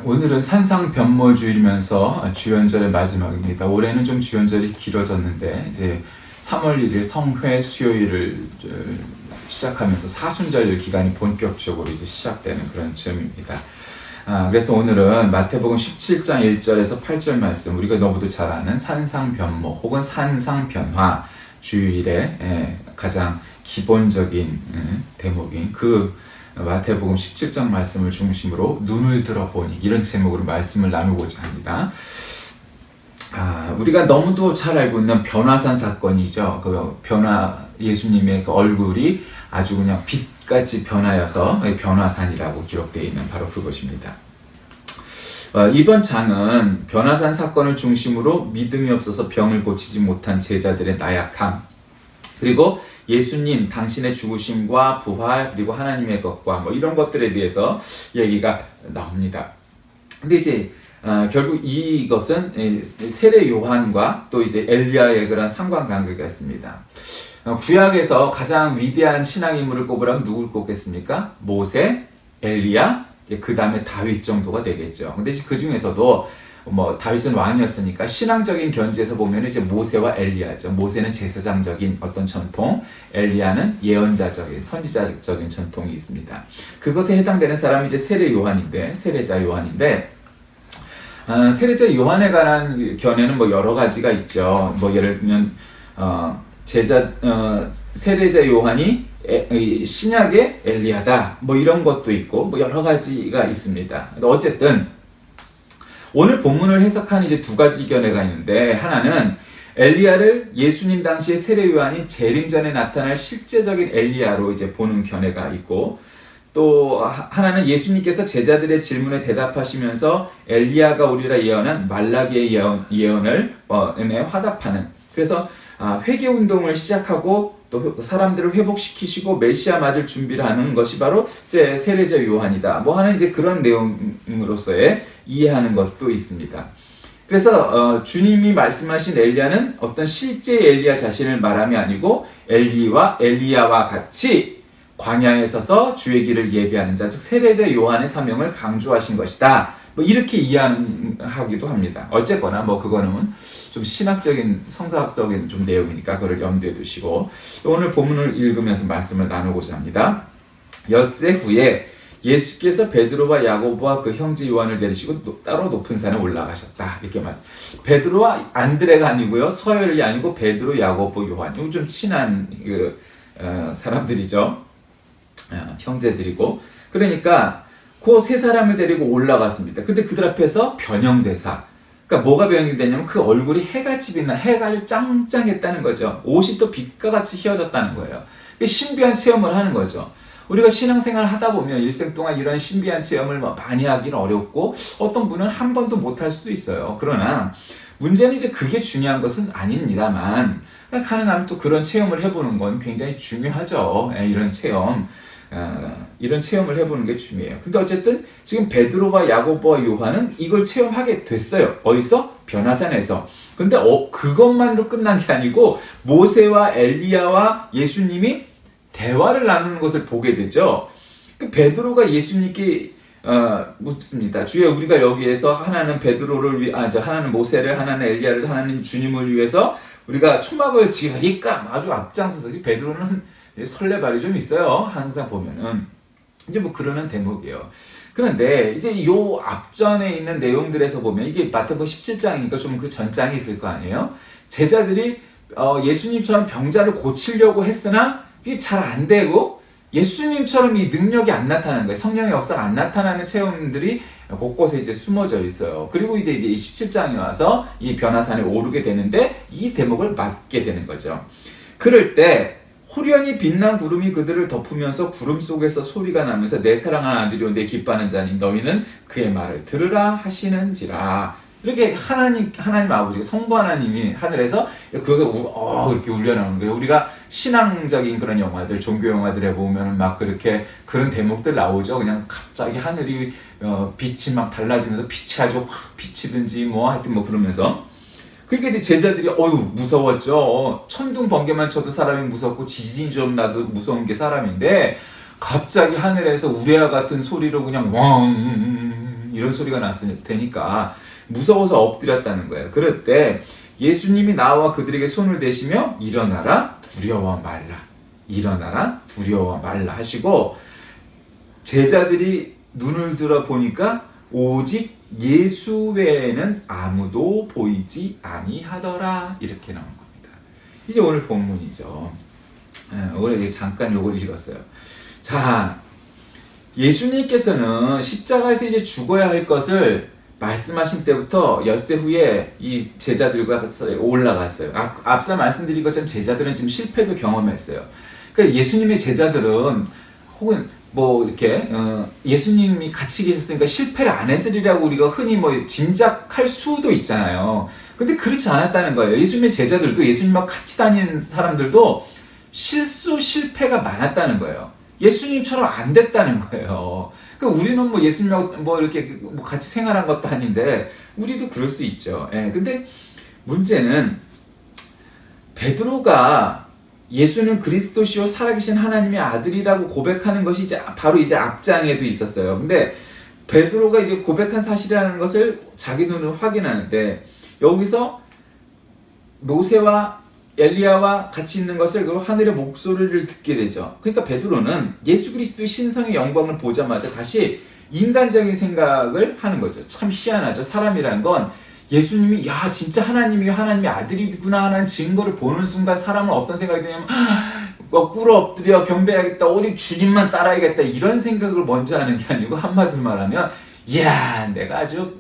오늘은 산상변모주일이면서 주연절의 마지막입니다. 올해는 좀 주연절이 길어졌는데 이제 3월 1일 성회 수요일을 시작하면서 사순절 기간이 본격적으로 이제 시작되는 그런 즈음입니다. 그래서 오늘은 마태복음 17장 1절에서 8절 말씀, 우리가 너무도 잘 아는 산상변모 혹은 산상변화 주일의 가장 기본적인 대목인 그 마태복음 17장 말씀을 중심으로 눈을 들어보니, 이런 제목으로 말씀을 나누고자 합니다. 우리가 너무도 잘 알고 있는 변화산 사건이죠. 그 예수님의 그 얼굴이 아주 그냥 빛같이 변하여서 변화산이라고 기록되어 있는 바로 그것입니다. 이번 장은 변화산 사건을 중심으로 믿음이 없어서 병을 고치지 못한 제자들의 나약함, 그리고 예수님 당신의 죽으심과 부활, 그리고 하나님의 것과 이런 것들에 대해서 얘기가 나옵니다. 근데 이제 결국 이것은 세례 요한과 또 이제 엘리야의 그런 상관관계가 있습니다. 구약에서 가장 위대한 신앙 인물을 꼽으라면 누굴 꼽겠습니까? 모세, 엘리야, 그 다음에 다윗 정도가 되겠죠. 근데 그 중에서도 다윗은 왕이었으니까 신앙적인 견지에서 보면 이제 모세와 엘리야죠. 모세는 제사장적인 어떤 전통, 엘리야는 예언자적인, 선지자적인 전통이 있습니다. 그것에 해당되는 사람이 이제 세례자 요한인데, 세례자 요한에 관한 견해는 여러 가지가 있죠. 예를 들면, 세례자 요한이 신약의 엘리야다, 이런 것도 있고, 여러 가지가 있습니다. 어쨌든, 오늘 본문을 해석한 이제 두 가지 견해가 있는데, 하나는 엘리야를 예수님 당시의 세례 요한이 재림 전에 나타날 실제적인 엘리야로 이제 보는 견해가 있고, 또 하나는 예수님께서 제자들의 질문에 대답하시면서 엘리야가 오리라 예언한 말라기의 예언을 화답하는, 그래서 회개 운동을 시작하고 또 사람들을 회복시키시고 메시아 맞을 준비를 하는 것이 바로 이제 세례자 요한이다, 하는 이제 그런 내용으로서의 이해하는 것도 있습니다. 그래서 주님이 말씀하신 엘리야는 어떤 실제 엘리야 자신을 말함이 아니고 엘리야와 같이 광야에 서서 주의 길을 예비하는 자, 즉 세례자 요한의 사명을 강조하신 것이다, 이렇게 이해하기도 합니다. 어쨌거나 그거는 좀 신학적인, 성서학적인 좀 내용이니까 그걸 염두에 두시고, 오늘 본문을 읽으면서 말씀을 나누고자 합니다. 엿새 후에 예수께서 베드로와 야고보와 그 형제 요한을 데리시고 따로 높은 산에 올라가셨다, 이렇게 말씀. 베드로와 안드레가 아니고요, 서열이 아니고 베드로, 야고보, 요한, 이거 좀 친한 사람들이죠. 형제들이고, 그러니까 그 세 사람을 데리고 올라갔습니다. 근데 그들 앞에서 변형대사, 그러니까 뭐가 변형이 되냐면 그 얼굴이 해같이 빛나, 해가 짱짱했다는 거죠. 옷이 또 빛과 같이 휘어졌다는 거예요. 신비한 체험을 하는 거죠. 우리가 신앙생활을 하다 보면 일생 동안 이런 신비한 체험을 많이 하기는 어렵고, 어떤 분은 한 번도 못할 수도 있어요. 그러나 문제는 이제 그게 중요한 것은 아닙니다만, 가능하면 또 그런 체험을 해보는 건 굉장히 중요하죠. 이런 체험을 해보는 게 중요해요. 근데 어쨌든 지금 베드로와 야고보와 요한은 이걸 체험하게 됐어요. 어디서? 변화산에서. 근데 그것만으로 끝난 게 아니고 모세와 엘리야와 예수님이 대화를 나누는 것을 보게 되죠. 베드로가 예수님께 묻습니다. 주여, 우리가 여기에서 하나는 하나는 모세를, 하나는 엘리야를, 하나는 주님을 위해서 우리가 초막을 지으니까, 아주 앞장서서. 베드로는 설레발이 좀 있어요. 항상 보면은. 이제 그러는 대목이에요. 그런데 이제 요 앞전에 있는 내용들에서 보면, 이게 마태복음 17장이니까 좀 그 전장이 있을 거 아니에요? 제자들이 예수님처럼 병자를 고치려고 했으나 이게 잘 안 되고, 예수님처럼 이 능력이 안 나타나는 거예요. 성령의 역사가 안 나타나는 체험들이 곳곳에 이제 숨어져 있어요. 그리고 이제 17장에 와서 이 변화산에 오르게 되는데, 이 대목을 맡게 되는 거죠. 그럴 때 호련히 빛난 구름이 그들을 덮으면서 구름 속에서 소리가 나면서 내 사랑하는 아들이요 내 기뻐하는 자니 너희는 그의 말을 들으라 하시는지라. 이렇게 하나님 아버지, 성부 하나님이 하늘에서 이렇게 울려나오는 거예요. 우리가 신앙적인 그런 영화들, 종교 영화들에 보면 그렇게 그런 대목들 나오죠. 그냥 갑자기 하늘이 빛이 달라지면서 빛이 아주 확 비치든지 하여튼 그러면서. 그러니까 이제 제자들이 무서웠죠. 천둥 번개만 쳐도 사람이 무섭고 지진이 좀 나도 무서운 게 사람인데, 갑자기 하늘에서 우레와 같은 소리로 그냥 왕 이런 이런 소리가 되니까 무서워서 엎드렸다는 거예요. 그럴 때 예수님이 나와 그들에게 손을 대시며 일어나라 두려워 말라. 일어나라 두려워 말라 하시고 제자들이 눈을 들어 보니까 오직 예수 외에는 아무도 보이지 아니하더라. 이렇게 나온 겁니다. 이게 오늘 본문이죠. 오늘 잠깐 요걸 읽었어요. 자, 예수님께서는 십자가에서 이제 죽어야 할 것을 말씀하신 때부터 엿새 후에 이 제자들과 올라갔어요. 앞서 말씀드린 것처럼 제자들은 지금 실패도 경험했어요. 그러니까 예수님의 제자들은 혹은 뭐 이렇게 예수님이 같이 계셨으니까 실패를 안 했으리라고 우리가 흔히 뭐 짐작할 수도 있잖아요. 근데 그렇지 않았다는 거예요. 예수님의 제자들도 예수님과 같이 다니는 사람들도 실패가 많았다는 거예요. 예수님처럼 안 됐다는 거예요. 그러니까 우리는 뭐 예수님하고 뭐 이렇게 뭐 같이 생활한 것도 아닌데 우리도 그럴 수 있죠. 근데 문제는 베드로가 예수는 그리스도시요 살아계신 하나님의 아들이라고 고백하는 것이 바로 이제 앞장에도 있었어요. 근데 베드로가 이제 고백한 사실이라는 것을 자기 눈으로 확인하는데 여기서 모세와 엘리야와 같이 있는 것을 그리고 하늘의 목소리를 듣게 되죠. 그러니까 베드로는 예수 그리스도의 신성의 영광을 보자마자 다시 인간적인 생각을 하는 거죠. 참 희한하죠. 사람이라는 건 예수님이 진짜 하나님이 하나님의 아들이구나 하는 증거를 보는 순간 사람은 어떤 생각이 드냐면 꿇어 엎드려 경배하겠다. 오직 주님만 따라야겠다. 이런 생각을 먼저 하는 게 아니고 한마디로 말하면 내가 아주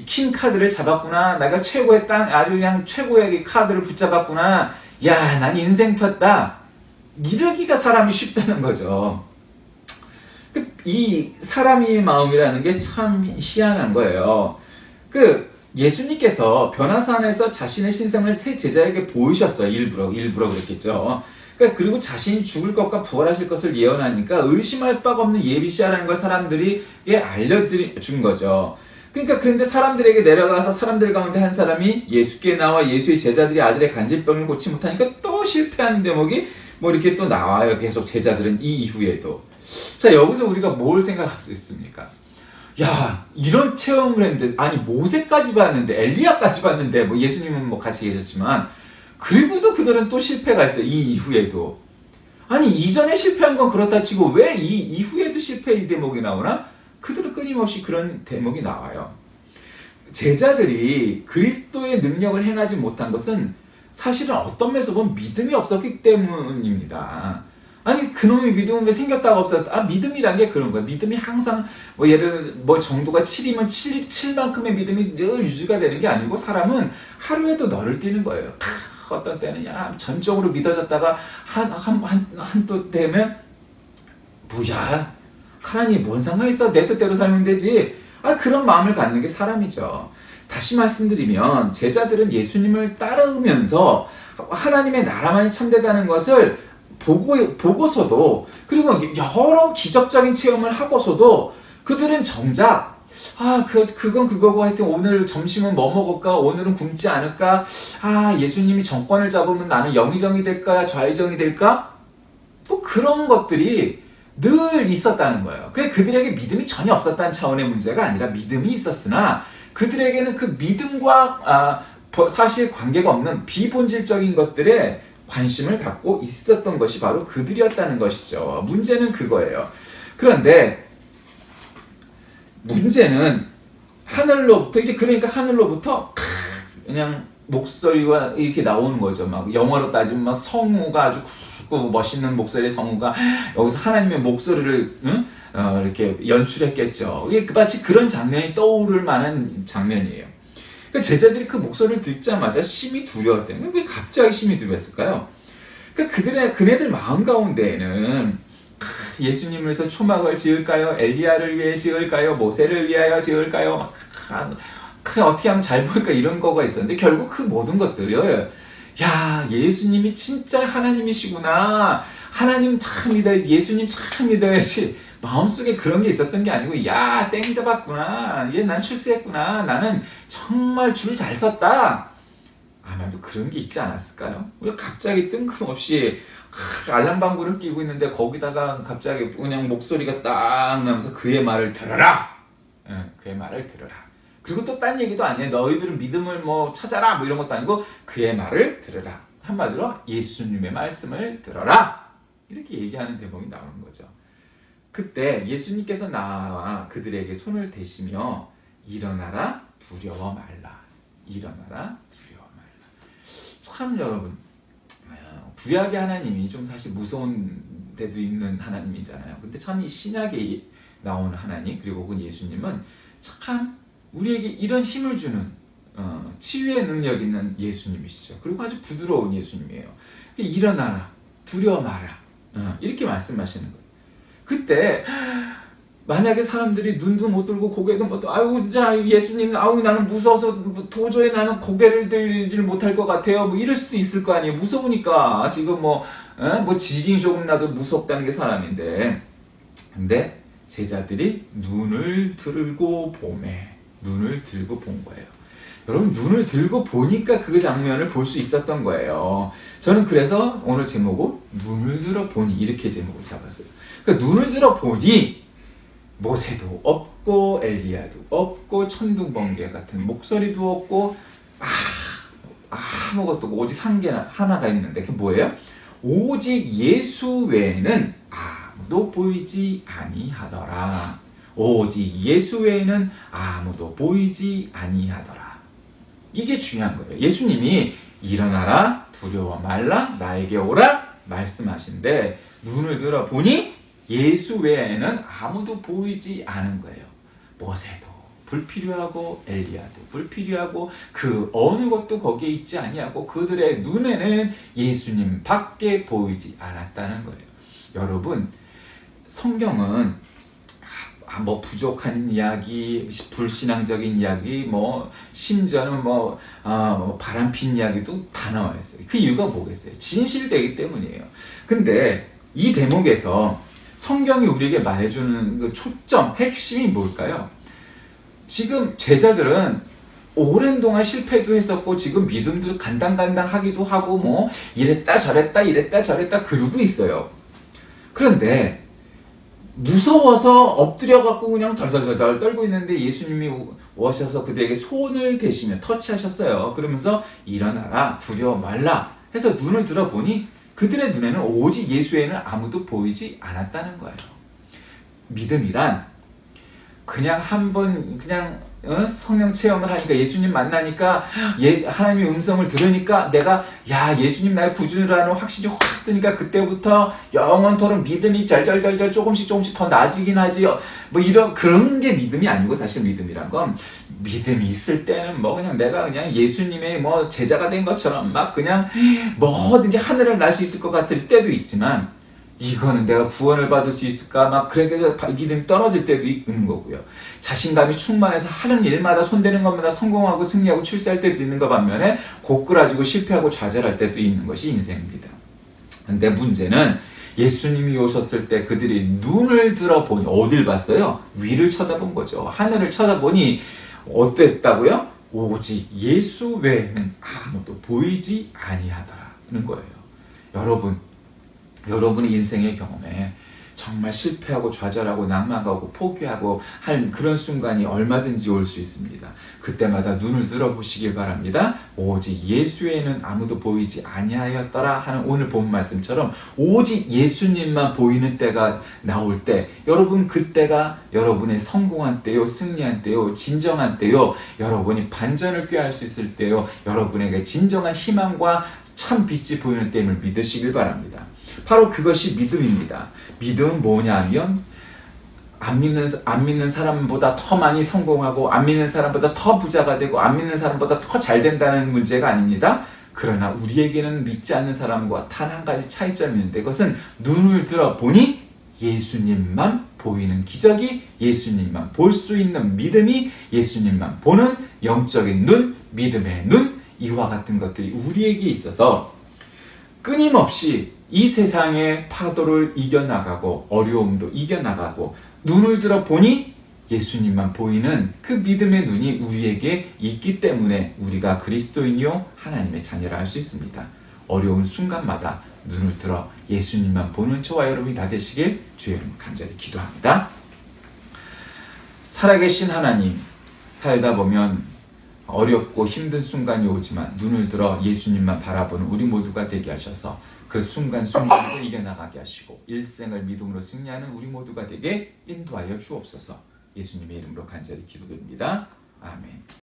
킹 카드를 잡았구나. 내가 최고의 아주 그냥 최고의 카드를 붙잡았구나. 난 인생 폈다. 이러기가 사람이 쉽다는 거죠. 이 사람의 마음이라는 게 참 희한한 거예요. 예수님께서 변화산에서 자신의 신성을 세 제자에게 보이셨어요. 일부러 그랬겠죠. 그리고 자신이 죽을 것과 부활하실 것을 예언하니까 의심할 바가 없는 예비시아라는 걸 사람들이 알려준 거죠. 그런데 사람들에게 내려가서 사람들 가운데 한 사람이 예수께 나와 예수의 제자들이 아들의 간질병을 고치 못하니까 또 실패하는 대목이 뭐 이렇게 또 나와요. 계속 제자들은 이 이후에도. 자, 여기서 우리가 뭘 생각할 수 있습니까? 이런 체험을 했는데, 모세까지 봤는데, 엘리야까지 봤는데, 뭐 예수님은 뭐 같이 계셨지만, 그리고도 그들은 또 실패가 있어요. 이 이후에도. 이전에 실패한 건 그렇다 치고, 왜 이 이후에도 실패의 대목이 나오나? 그들은 끊임없이 그런 대목이 나와요. 제자들이 그리스도의 능력을 행하지 못한 것은 사실은 어떤 면에서 보면 믿음이 없었기 때문입니다. 그놈의 믿음은 왜 생겼다가 없었다? 믿음이란 게 그런 거야. 믿음이 항상, 예를 정도가 7이면 7만큼의 믿음이 늘 유지가 되는 게 아니고, 사람은 하루에도 너를 뛰는 거예요. 어떤 때는, 전적으로 믿어졌다가, 한또 되면, 하나님 뭔 상관이 있어? 내 뜻대로 살면 되지. 그런 마음을 갖는 게 사람이죠. 다시 말씀드리면, 제자들은 예수님을 따르면서, 하나님의 나라만이 참되다는 것을 보고서도 그리고 여러 기적적인 체험을 하고서도 그들은 정작 그건 그거고 하여튼 오늘 점심은 뭐 먹을까? 오늘은 굶지 않을까? 예수님이 정권을 잡으면 나는 영의정이 될까? 좌의정이 될까? 뭐 그런 것들이 늘 있었다는 거예요. 그들에게 믿음이 전혀 없었다는 차원의 문제가 아니라 믿음이 있었으나 그들에게는 그 믿음과 사실 관계가 없는 비본질적인 것들에 관심을 갖고 있었던 것이 바로 그들이었다는 것이죠. 문제는 그거예요. 그런데 문제는 하늘로부터 그러니까 하늘로부터 그냥 목소리가 이렇게 나오는 거죠. 막 영어로 따지면 막 성우가 아주 굵고 멋있는 목소리의 성우가 여기서 하나님의 목소리를 이렇게 연출했겠죠. 이게 마치 그런 장면이 떠오를 만한 장면이에요. 제자들이 그 목소리를 듣자마자 심히 두려웠대요. 왜 갑자기 심히 두려웠을까요? 그네들 마음 가운데에는 예수님을 위해서 초막을 지을까요? 엘리야를 위해 지을까요? 모세를 위하여 지을까요? 어떻게 하면 잘 보일까? 이런 거가 있었는데 결국 그 모든 것들을 예수님이 진짜 하나님이시구나. 하나님 참 믿어야지. 예수님 참 믿어야지. 마음속에 그런 게 있었던 게 아니고 땡 잡았구나. 난 출세했구나. 나는 정말 줄 잘 섰다. 아마도 그런 게 있지 않았을까요? 왜 갑자기 뜬금없이 알람방구를 끼고 있는데 거기다가 갑자기 그냥 목소리가 딱 나면서 그의 말을 들어라. 그의 말을 들으라. 그리고 또 딴 얘기도 안 해. 너희들은 믿음을 뭐 찾아라 뭐 이런 것도 아니고 그의 말을 들으라. 한마디로 예수님의 말씀을 들어라. 이렇게 얘기하는 대목이 나오는 거죠. 그때 예수님께서 나와 그들에게 손을 대시며 일어나라 두려워 말라. 일어나라 두려워 말라. 참 여러분, 구약의 하나님이 좀 사실 무서운 데도 있는 하나님이잖아요. 근데 참 이 신약에 나오는 하나님 그리고 혹은 예수님은 참 우리에게 이런 힘을 주는 치유의 능력 있는 예수님이시죠. 그리고 아주 부드러운 예수님이에요. 일어나라 두려워 마라 이렇게 말씀하시는 거예요. 그때 만약에 사람들이 눈도 못 들고 고개도 못 들고 아유 자 예수님 아우 나는 무서워서 도저히 나는 고개를 들질 못할 것 같아요 뭐 이럴 수도 있을 거 아니에요. 무서우니까 지금 뭐 지진이 조금 나도 무섭다는 게 사람인데 근데 제자들이 눈을 들고 눈을 들고 본 거예요. 여러분 눈을 들고 보니까 그 장면을 볼 수 있었던 거예요. 저는 그래서 오늘 제목을 눈을 들어 보니 이렇게 제목을 잡았어요. 그러니까 눈을 들어 보니 모세도 없고 엘리야도 없고 천둥번개 같은 목소리도 없고 아무것도 없고 오직 하나가 있는데 그게 뭐예요? 오직 예수 외에는 아무도 보이지 아니하더라. 오직 예수 외에는 아무도 보이지 아니하더라. 이게 중요한 거예요. 예수님이 일어나라 두려워 말라 나에게 오라 말씀하신데 눈을 들어 보니 예수 외에는 아무도 보이지 않은 거예요. 모세도 불필요하고 엘리야도 불필요하고 그 어느 것도 거기에 있지 아니하고 그들의 눈에는 예수님 밖에 보이지 않았다는 거예요. 여러분 성경은 뭐 부족한 이야기, 불신앙적인 이야기, 뭐 심지어는 바람핀 이야기도 다 나와 있어요. 그 이유가 뭐겠어요? 진실되기 때문이에요. 근데 이 대목에서 성경이 우리에게 말해주는 그 초점, 핵심이 뭘까요? 지금 제자들은 오랜 동안 실패도 했었고 지금 믿음도 간당간당 하기도 하고 뭐 이랬다 저랬다 그러고 있어요. 그런데 무서워서 엎드려갖고 그냥 덜덜덜 떨고 있는데 예수님이 오셔서 그들에게 손을 대시며 터치하셨어요. 그러면서 일어나라 두려워 말라 해서 눈을 들어보니 그들의 눈에는 오직 예수에는 아무도 보이지 않았다는 거예요. 믿음이란 그냥 한번 성령 체험을 하니까 예수님 만나니까 하나님의 음성을 들으니까 내가 예수님 나의 구주라는 확신이 확 드니까 그때부터 영원토록 믿음이 절절절절 조금씩 더 나아지긴 하지 뭐 이런 그런 게 믿음이 아니고 사실 믿음이란 건 믿음이 있을 때는 그냥 내가 그냥 예수님의 제자가 된 것처럼 막 그냥 뭐든지 하늘을 날 수 있을 것 같을 때도 있지만 이거는 내가 구원을 받을 수 있을까? 그래서 믿음이 떨어질 때도 있는 거고요. 자신감이 충만해서 하는 일마다 손대는 것마다 성공하고 승리하고 출세할 때도 있는 것 반면에 고꾸라지고 실패하고 좌절할 때도 있는 것이 인생입니다. 근데 문제는 예수님이 오셨을 때 그들이 눈을 들어보니 어딜 봤어요? 위를 쳐다본 거죠. 하늘을 쳐다보니 어땠다고요? 오직 예수 외에는 아무도 보이지 아니하더라는 거예요. 여러분의 인생의 경험에 정말 실패하고 좌절하고 낭망하고 포기하고 할 그런 순간이 얼마든지 올 수 있습니다. 그때마다 눈을 들어보시길 바랍니다. 오직 예수에는 아무도 보이지 아니하였더라 하는 오늘 본 말씀처럼 오직 예수님만 보이는 때가 나올 때 여러분 그때가 여러분의 성공한 때요, 승리한 때요, 진정한 때요, 여러분이 반전을 꾀할 수 있을 때요, 여러분에게 진정한 희망과 참 빛이 보이는 때임을 믿으시길 바랍니다. 바로 그것이 믿음입니다. 믿음은 뭐냐면 안 믿는 사람보다 더 많이 성공하고 안 믿는 사람보다 더 부자가 되고 안 믿는 사람보다 더 잘 된다는 문제가 아닙니다. 그러나 우리에게는 믿지 않는 사람과 단 한 가지 차이점이 있는데 그것은 눈을 들어보니 예수님만 보이는 기적이 예수님만 볼 수 있는 믿음이 예수님만 보는 영적인 눈, 믿음의 눈 이와 같은 것들이 우리에게 있어서 끊임없이 이 세상의 파도를 이겨나가고 어려움도 이겨나가고 눈을 들어보니 예수님만 보이는 그 믿음의 눈이 우리에게 있기 때문에 우리가 그리스도인이요 하나님의 자녀라 할 수 있습니다. 어려운 순간마다 눈을 들어 예수님만 보는 저와 여러분이 다 되시길 주의 이름으로 간절히 기도합니다. 살아계신 하나님, 살다 보면 어렵고 힘든 순간이 오지만 눈을 들어 예수님만 바라보는 우리 모두가 되게 하셔서 그 순간순간도 이겨나가게 하시고 일생을 믿음으로 승리하는 우리 모두가 되게 인도하여 주옵소서. 예수님의 이름으로 간절히 기도드립니다. 아멘.